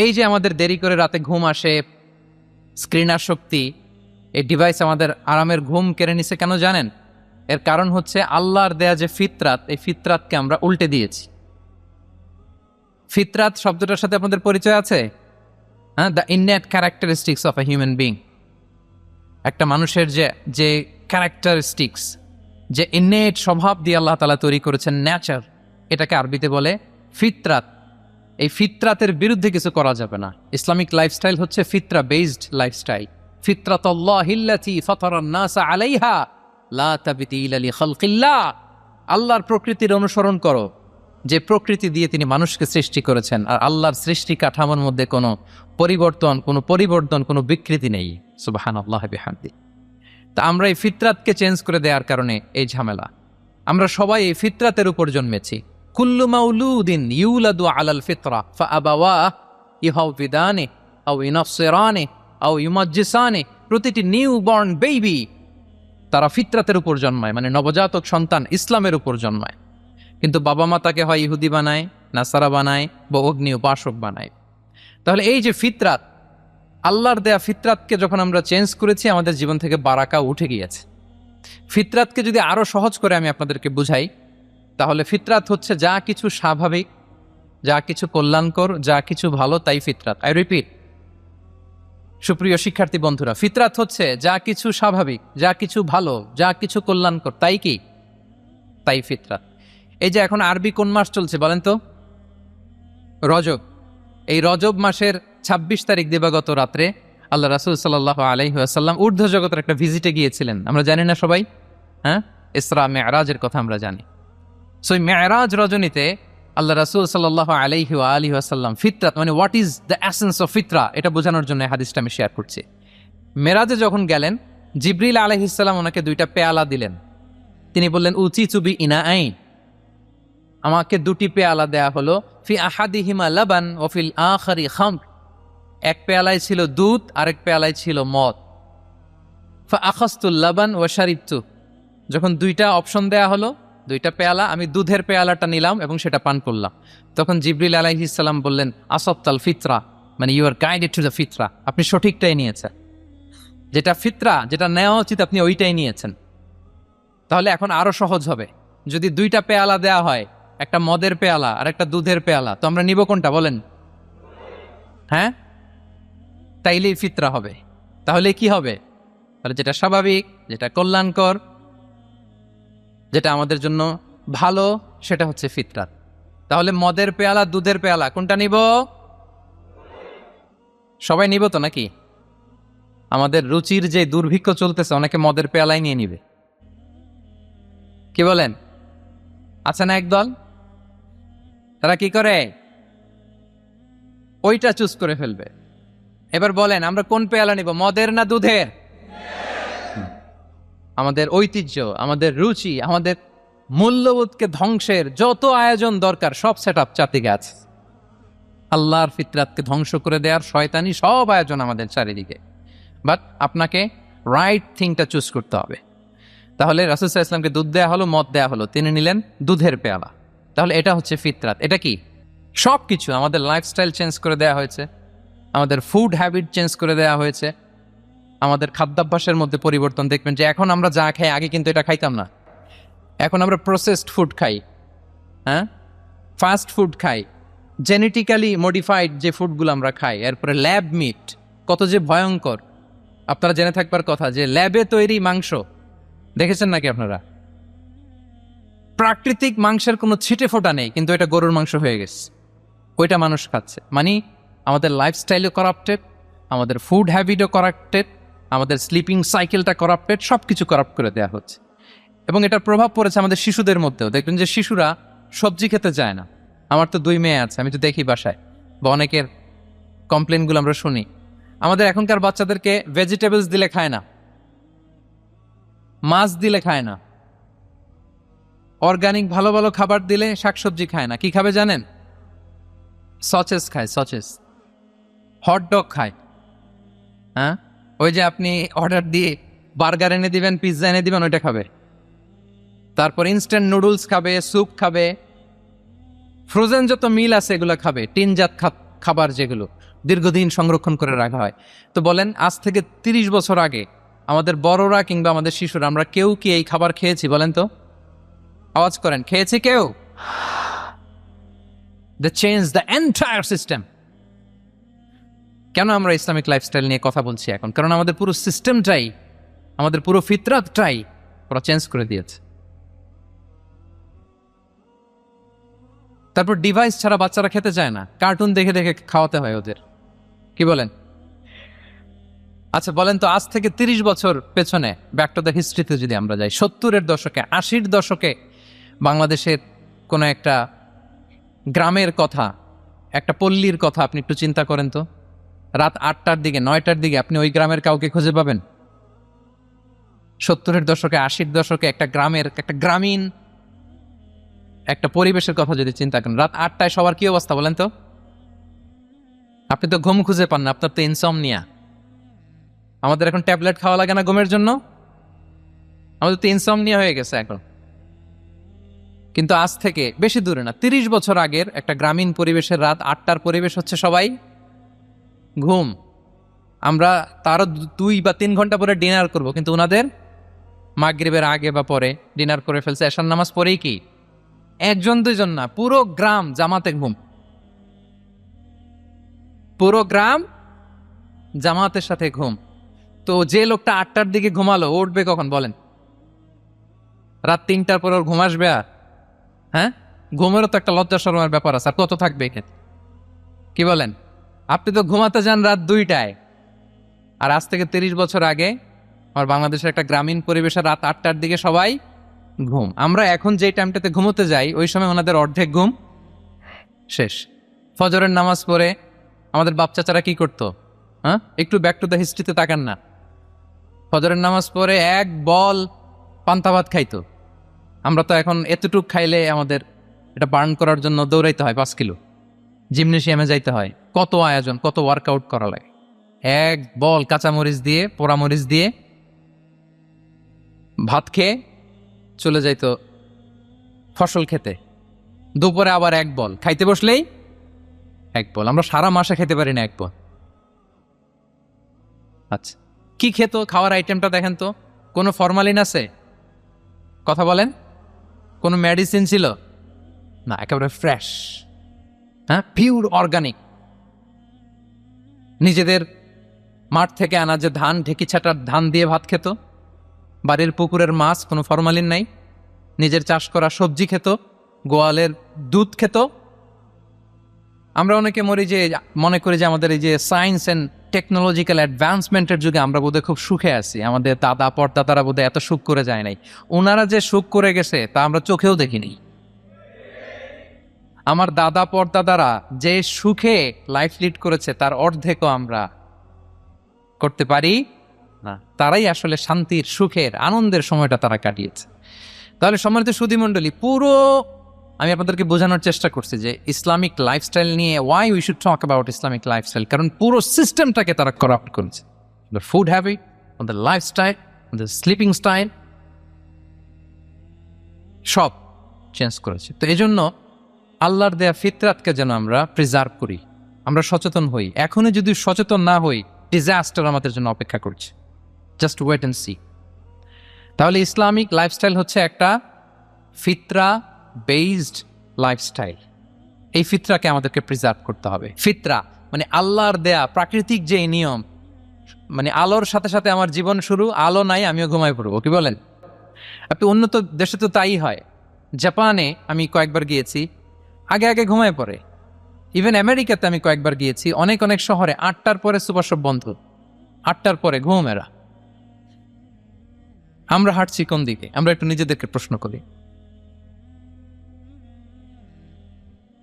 এই যে আমাদের দেরি করে রাতে ঘুম আসে, স্ক্রিন আসক্তি, এই ডিভাইস আমাদের আরামের ঘুম কেড়ে নিছে কেন জানেন? এর কারণ হচ্ছে আল্লাহর দেয়া যে ফিতরাত, এই ফিতরাতকে আমরা উল্টে দিয়েছি। ফিতরাত শব্দটার সাথে আপনাদের পরিচয় আছে? হ্যাঁ, the innate characteristics of a human being. একটা মানুষের যে যে ক্যারেক্টারিস্টিক্স, যে ইননেট স্বভাব দিয়ে আল্লাহ তাআলা তৈরি করেছেন, নেচার, এটাকে আরবিতে বলে ফিতরাত। এই ফিতরাতের বিরুদ্ধে কিছু করা যাবে না। ইসলামিক লাইফস্টাইল হচ্ছে ফিতরা বেসড লাইফস্টাইল। ফিতরাতাল্লাহিল্লাতী ফাতারান নাস আলাইহা লা তাবদীলা লিখালকিল্লাহ। আল্লাহর প্রকৃতির অনুসরণ করো, যে প্রকৃতি দিয়ে তিনি মানুষকে সৃষ্টি করেছেন। আর আল্লাহর সৃষ্টি কাঠামোর মধ্যে কোনো পরিবর্তন, কোনো বিকৃতি নেই। সুবহানাল্লাহ বিহামদি। তা আমরা এই ফিতরাতকে চেঞ্জ করে দেওয়ার কারণে এই ঝামেলা। আমরা সবাই এই ফিতরাতের উপর জন্মেছি। কুল্লু মাউলুদিন ইউলাদু আলাল ফিতরা ফাআবাওয়াহু ইউহাউবিদানি আও ইউনাসসিরানি আও ইউমাজ্জিসানি। প্রতিটি নিউ বর্ন বেবি তারা ফিতরাতের উপর জন্মায়, মানে নবজাতক সন্তান ইসলামের উপর জন্মায়। কিন্তু বাবা মা তাকে হয় ইহুদি বানায়, নাসারা বানায় বা অগ্নি উপাসক বানায়। তাহলে এই যে ফিতরাত, আল্লাহর দেয়া ফিতরাতকে যখন আমরা চেঞ্জ করেছি, আমাদের জীবন থেকে বারাকা উঠে গিয়েছে। ফিতরাতকে যদি আরো সহজ করে আমি আপনাদেরকে বুঝাই, তাহলে ফিতরাত হচ্ছে যা কিছু স্বাভাবিক, যা কিছু কল্যাণকর, যা কিছু ভালো, তাই ফিতরাত। আই রিপিট, সুপ্রিয় শিক্ষার্থী বন্ধুরা, ফিতরাত হচ্ছে যা কিছু স্বাভাবিক, যা কিছু ভালো, যা কিছু কল্যাণকর, তাই কি? তাই ফিতরাত। এই যে এখন আরবি কোন মাস চলছে বলেন তো? রজব। এই রজব মাসের ২৬ তারিখ দিবাগত রাত্রে আল্লাহ রাসূল সাল্লাল্লাহু আলাইহি ওয়াসাল্লাম ঊর্ধ্ব জগতের একটা ভিজিটে গিয়েছিলেন। আমরা জানি না সবাই? হ্যাঁ, ইসরা মেরাজের কথা আমরা জানি। সো এই মেরাজ রজনীতে আল্লাহ রাসূল সাল্লাল্লাহু আলাইহি ওয়া আলিহি ওয়াসাল্লাম ফিতরাত, মানে what is the essence of ফিতরা, এটা বোঝানোর জন্য হাদিসটা আমি শেয়ার করছি। মেরাজে যখন গেলেন, জিবরিল আলাইহিস সালাম ওনাকে 2টা পেয়ালা দিলেন। তিনি বললেন, উচি চুবি ইনা আইন, আমাকে 2টি পেয়ালা দেয়া হলো। ফি আহাদিহিমা লাবান ও ফিল আখারি খামর। এক পেয়ালায় ছিল দুধ, আরেক পেয়ালায় ছিল মদ। ফা আখাজতুল লাবান ওয়া শারিবতু। যখন 2টা অপশন দেয়া হলো, 2টা পেয়ালা, আমি দুধের পেয়ালাটা নিলাম এবং সেটা পান করলাম। তখন জিবরিল আলাইহিস সালাম বললেন, আসাবতাল ফিতরা, মানে you are guided to the ফিতরা, আপনি সঠিকটাই নিয়েছেন। যেটা ফিতরা, যেটা নেওয়া উচিত, আপনি ওইটাই নিয়েছেন। তাহলে এখন আরো সহজ হবে। যদি 2টা পেয়ালা দেয়া হয়, একটা মদের পেয়ালা আর একটা দুধের পেয়ালা, তো আমরা নিব কোনটা বলেন? হ্যাঁ, তাইলেই ফিতরা হবে। তাহলে কি হবে? তাহলে যেটা স্বাভাবিক, যেটা কল্যাণকর, যেটা আমাদের জন্য ভালো, সেটা হচ্ছে ফিতরাত। তাহলে মদের পেয়ালা, দুধের পেয়ালা, কোনটা নিব? সবাই নিব তো নাকি? আমাদের রুচির যে দুর্ভিক্ষ চলতেছে, অনেকে মদের পেয়ালাই নিয়ে নিবে। কি বলেন? আছে না একদল, তারা কি করে? ওইটা চুজ করে ফেলবে। এবার বলেন, আমরা কোন পেয়ালা নিব, মদের না দুধের? আমাদের ঐতিহ্য, আমাদের রুচি, আমাদের মূল্যবোধকে ধ্বংসের যত আয়োজন দরকার, সব সেট আপ চারদিকে আছে। আল্লাহর ফিতরাতকে ধ্বংস করে দেওয়ার শয়তানি সব আয়োজন আমাদের চারিদিকে। বাট আপনাকে রাইট থিংটা চুজ করতে হবে। তাহলে রাসূল সাল্লাল্লাহু আলাইহি ওয়াসাল্লামকে দুধ দেয়া হলো, মদ দেয়া হলো, তিনি নিলেন দুধের পেয়ালা। তাহলে এটা হচ্ছে ফিতরাত। এটা কি? সব কিছু আমাদের লাইফস্টাইল চেঞ্জ করে দেওয়া হয়েছে, আমাদের ফুড হ্যাবিট চেঞ্জ করে দেওয়া হয়েছে, আমাদের খাদ্যাভ্যাসের মধ্যে পরিবর্তন। দেখবেন যে এখন আমরা যা খাই, আগে কিন্তু এটা খাইতাম না। এখন আমরা প্রসেসড ফুড খাই, হ্যাঁ, ফাস্ট ফুড খাই, জেনেটিক্যালি মডিফাইড যে ফুডগুলো আমরা খাই, এরপরে ল্যাব মিট, কত যে ভয়ঙ্কর। আপনারা জেনে থাকবার কথা যে ল্যাবে তৈরি মাংস দেখেছেন নাকি আপনারা? প্রাকৃতিক মাংসের কোনো ছিটে ফোটা নেই, কিন্তু এটা গরুর মাংস হয়ে গেছে, ওইটা মানুষ খাচ্ছে। মানে আমাদের লাইফস্টাইলও করাপ্টেড, আমাদের ফুড হ্যাবিটও করাপ্টেড, আমাদের স্লিপিং সাইকেলটা করাপ্টেড, সব কিছু করাপ্ট করে দেওয়া হচ্ছে। এবং এটার প্রভাব পড়েছে আমাদের শিশুদের মধ্যেও। দেখবেন যে শিশুরা সবজি খেতে চায় না। আমার তো 2 মেয়ে আছে, আমি তো দেখি বাসায়, বা অনেকের কমপ্লেনগুলো আমরা শুনি। আমাদের এখনকার বাচ্চাদেরকে ভেজিটেবলস দিলে খায় না, মাছ দিলে খায় না, অর্গানিক ভালো ভালো খাবার দিলে শাকসবজি খায় না। কি খাবে জানেন? সচেস খায়, সচেস, হটডগ খায়। হ্যাঁ, ওই যে আপনি অর্ডার দিয়ে বার্গার এনে দিবেন, পিৎজা এনে দিবেন, ওইটা খাবে। তারপর ইনস্ট্যান্ট নুডলস খাবে, স্যুপ খাবে, ফ্রোজেন যত মিল আছে এগুলো খাবে, টিনজাত খাবার যেগুলো দীর্ঘদিন সংরক্ষণ করে রাখা হয়। তো বলেন, আজ থেকে 30 বছর আগে আমাদের বড়রা কিংবা আমাদের শিশুরা আমরা কেউ কি এই খাবার খেয়েছি? বলেন তো, আওয়াজ করেন, খেয়েছি কেউ? They changed the entire system. কেন আমরা ইসলামিক লাইফস্টাইল নিয়ে কথা বলছি এখন? কারণ আমাদের পুরো সিস্টেমটাই, আমাদের পুরো ফিতরাতটাই ওরা চেঞ্জ করে দিয়েছে। তারপর ডিভাইস ছাড়া বাচ্চারা খেতে চায় না, কার্টুন দেখে দেখে খাওয়াতে হয় ওদের। কি বলেন? আচ্ছা বলেন তো, আজ থেকে 30 বছর পেছনে ব্যাক টু দ্য হিস্ট্রিতে যদি আমরা যাই, 70-এর দশকে, 80-র দশকে বাংলাদেশের কোনো একটা গ্রামের কথা, একটা পল্লীর কথা আপনি একটু চিন্তা করেন তো। রাত 8টার দিকে, 9টার দিকে আপনি ওই গ্রামের কাউকে খুঁজে পাবেন? 70-এর দশকে, 80-র দশকে একটা গ্রামের, একটা গ্রামীণ একটা পরিবেশের কথা যদি চিন্তা করেন, রাত 8টায় সবার কি অবস্থা বলেন তো? আপনি তো ঘুম খুঁজে পান না, আপনার তো ইনসমনিয়া। আমাদের এখন ট্যাবলেট খাওয়া লাগে না ঘুমের জন্য? আমাদের তো ইনসমনিয়া হয়ে গেছে এখন। কিন্তু আজ থেকে বেশি দূরে না, 30 বছর আগের একটা গ্রামীণ পরিবেশের রাত 8টার পরিবেশ হচ্ছে সবাই ঘুম। আমরা তারও 2 বা 3 ঘন্টা পরে ডিনার করব, কিন্তু ওনাদের মাগরিবের আগে বা পরে ডিনার করে ফেলছে, এশার নামাজ পড়েই কি 1-2 জন না, পুরো গ্রাম জামাতে ঘুম। পুরো গ্রাম জামাতের সাথে ঘুম। তো যে লোকটা 8টার দিকে ঘুমালো, উঠবে কখন বলেন? রাত 3টার পর ওর ঘুম আসবে? আর হ্যাঁ, ঘুমেরও তো একটা লজ্জা শরমের ব্যাপার আছে। আর কত থাকবে এখানে? কি বলেন? আপনি তো ঘুমাতে যান রাত 2টায়, আর আজ থেকে 30 বছর আগে আমার বাংলাদেশের একটা গ্রামীণ পরিবেশে রাত 8টার দিকে সবাই ঘুম। আমরা এখন যে টাইমটাতে ঘুমোতে যাই, ওই সময় ওনাদের অর্ধেক ঘুম শেষ। ফজরের নামাজ পড়ে আমাদের বাপ চাচারা কি করতো? হ্যাঁ, একটু ব্যাক টু দ্য হিস্ট্রিতে তাকান না। ফজরের নামাজ পড়ে এক বল পান্তা ভাত খাইতো। আমরা তো এখন এতটুক খাইলে আমাদের এটা বার্ন করার জন্য দৌড়াইতে হয় 5 কিলো, জিমনেশিয়ামে যাইতে হয়, কত আয়োজন, কত ওয়ার্কআউট করা লাগে। এক বল কাঁচামরিচ দিয়ে, পোড়ামরিচ দিয়ে ভাত খেয়ে চলে যাইতো ফসল খেতে। দুপুরে আবার এক বল, খাইতে বসলেই এক বল। আমরা সারা মাসে খেতে পারি না এক বল। আচ্ছা, কি খেত? খাওয়ার আইটেমটা দেখেন তো, কোনো ফরমালিন আছে? কথা বলেন। কোনো মেডিসিন ছিল না, একেবারে ফ্রেশ, হ্যাঁ, পিওর অর্গানিক। নিজেদের মাঠ থেকে আনা যে ধান, ঢেকি ছাটার ধান দিয়ে ভাত খেত। বাড়ির পুকুরের মাছ, কোনো ফরমালিন নাই। নিজের চাষ করা সবজি খেত, গোয়ালের দুধ খেত। আমরা অনেকে মনে করি যে আমাদের এই যে সায়েন্স অ্যান্ড টেকনোলজিক্যাল অ্যাডভান্সমেন্টের যুগে আমরা বোধহয় খুব সুখে আছি। আমাদের দাদা পরদাদারা বোধহয় এত সুখ করে যায় নাই। ওনারা যে সুখ করে গেছে তা আমরা চোখেও দেখিনি। আমার দাদা পরদাদারা যে সুখে লাইফ লিড করেছে তার অর্ধেকও আমরা করতে পারি না। তারাই আসলে শান্তির, সুখের, আনন্দের সময়টা তারা কাটিয়েছে। তাহলে সম্মানিত সুধী মণ্ডলী, পুরো আমি আপনাদেরকে বোঝানোর চেষ্টা করছি যে ইসলামিক লাইফস্টাইল নিয়ে why we should talk about Islamic lifestyle. কারণ পুরো সিস্টেমটাকে তারা করাপ্ট করেছে। The food habit, the lifestyle, the sleeping style, সব চেঞ্জ করেছে। তো এই জন্য আল্লাহর দেয়া ফিতরাতকে যেন আমরা প্রিজার্ভ করি, আমরা সচেতন হই। এখনই যদি সচেতন না হই, ডিজাস্টার আমাদের জন্য অপেক্ষা করছে। Just wait and see. তাহলে ইসলামিক লাইফস্টাইল হচ্ছে একটা ফিতরা বেসড লাইফস্টাইল। এই ফিতরাকে আমাদেরকে প্রিজার্ভ করতে হবে। ফিতরা মানে আল্লাহর দেয়া প্রাকৃতিক যে নিয়ম, মানে আলোর সাথে সাথে আমার জীবন শুরু, আলো নাই আমিও ঘুমায় পড়বো। কি বলেন? আপনি উন্নত দেশে তো তাই হয়। জাপানে আমি কয়েকবার গিয়েছি, আগে আগে ঘুমায় পড়ে। ইভেন আমেরিকাতে আমি কয়েকবার গিয়েছি, অনেক অনেক শহরে 8টার পরে সুপার শপ বন্ধ, 8টার পরে ঘুমেরা। আমরা হাঁটছি কোন দিকে? আমরা একটু নিজেদেরকে প্রশ্ন করি।